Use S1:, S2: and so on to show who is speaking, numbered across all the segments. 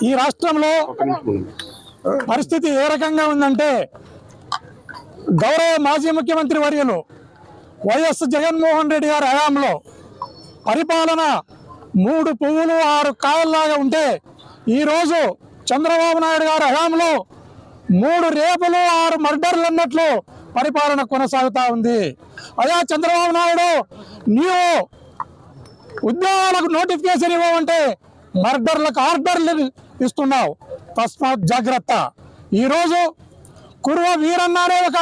S1: ఈ రాష్ట్రంలో పరిస్థితి ఏ రకంగా ఉందంటే, గౌరవ మాజీ ముఖ్యమంత్రి వర్యులు వైఎస్ జగన్మోహన్ రెడ్డి గారి హయాంలో పరిపాలన 3 పువ్వులు 6 కాయల్లాగా ఉంటే, ఈరోజు చంద్రబాబు నాయుడు గారి హయాంలో 3 రేపులు 6 మర్డర్లు అన్నట్లు పరిపాలన కొనసాగుతూ ఉంది. అయ్యా చంద్రబాబు నాయుడు, నీవు ఉద్యోగాలకు నోటిఫికేషన్ ఇవ్వమంటే మర్డర్లకు ఆర్డర్లు ఇస్తున్నావు. తస్మాత్ జాగ్రత్త. ఈరోజు కుర్వ వీరన్న అనే ఒక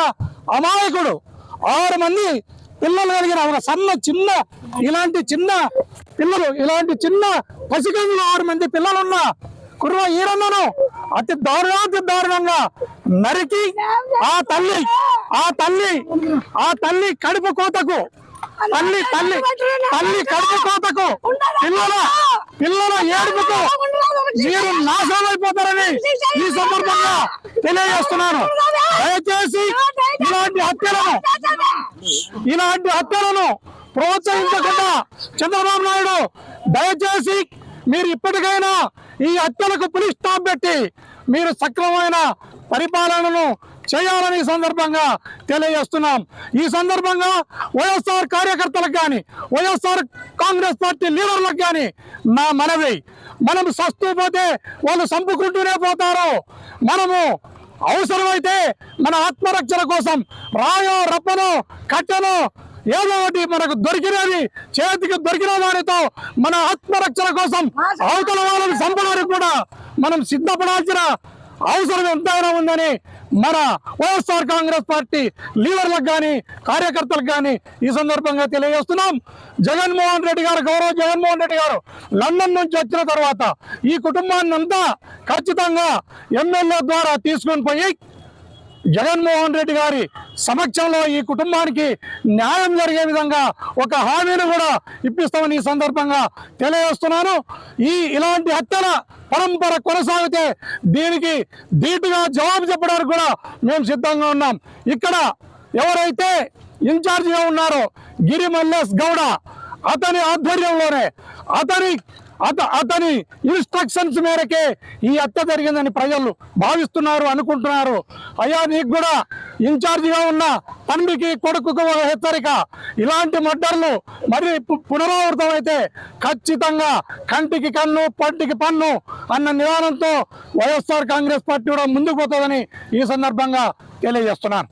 S1: అమాయకుడు 6 మంది పిల్లలు కలిగిన ఒక చిన్న ఇలాంటి చిన్న పసికంలో 6 మంది పిల్లలున్న కుర్వ వీరన్నను అతి దారుణంగా నరికి ఆ తల్లి కడుపు కోతకు కడుపు కోతకు పిల్లల ఏడుపుకు మీరు నాశనం అయిపోతారని ఈ సందర్భంగా తెలియజేస్తున్నాను. దయచేసి ఇలాంటి హత్యలను ప్రోత్సహించకుండా చంద్రబాబు నాయుడు, దయచేసి మీరు ఇప్పటికైనా ఈ హత్యలకు పులి స్టాప్ పెట్టి మీరు సక్రమమైన పరిపాలనను చేయాలని ఈ సందర్భంగా తెలియజేస్తున్నాం. ఈ సందర్భంగా వైఎస్ఆర్ కార్యకర్తలకు కానీ, వైఎస్ఆర్ కాంగ్రెస్ పార్టీ లీడర్లకు కానీ నా మనవి, మనం సస్తూ పోతే వాళ్ళు చంపుకుంటూనే పోతారు. మనము అవసరమైతే మన ఆత్మరక్షణ కోసం రాయో రప్పనో కట్టెనో ఏదో ఒకటి మనకు దొరికినది చేతికి దొరికిన దానితో మన ఆత్మరక్షణ కోసం అవతల వాళ్ళని చంపడానికి కూడా మనం సిద్ధపడాల్సిన అవసరం ఎంతైనా ఉందని మన వైఎస్ఆర్ కాంగ్రెస్ పార్టీ లీడర్లకు కానీ కార్యకర్తలకు కానీ ఈ సందర్భంగా తెలియజేస్తున్నాం. గౌరవ జగన్మోహన్ రెడ్డి గారు లండన్ నుంచి వచ్చిన తర్వాత ఈ కుటుంబాన్ని అంతా ఖచ్చితంగా ఎమ్మెల్యే ద్వారా తీసుకొని పోయి జగన్మోహన్ రెడ్డి గారి సమక్షంలో ఈ కుటుంబానికి న్యాయం జరిగే విధంగా ఒక హామీని కూడా ఇప్పిస్తామని ఈ సందర్భంగా తెలియజేస్తున్నాను. ఇలాంటి హత్యల పరంపర కొనసాగితే దీనికి ధీటుగా జవాబు చెప్పడానికి కూడా మేము సిద్ధంగా ఉన్నాం. ఇక్కడ ఎవరైతే ఇన్ఛార్జిగా ఉన్నారో గిరి మల్లేష్ గౌడ, అతని ఆధ్వర్యంలోనే అతని ఇన్స్ట్రక్షన్స్ మేరకే ఈ హత్య జరిగిందని ప్రజలు భావిస్తున్నారు, అనుకుంటున్నారు. అయ్యా, నీకు కూడా ఇన్ఛార్జిగా ఉన్న తండ్రికి కొడుకుకు ఒక హెచ్చరిక, ఇలాంటి మర్డర్లు మరి పునరావృతం అయితే ఖచ్చితంగా కంటికి కన్ను పంటికి పన్ను అన్న నిదానంతో వైఎస్ఆర్ కాంగ్రెస్ పార్టీ కూడా ముందుకు పోతుందని ఈ సందర్భంగా తెలియజేస్తున్నాను.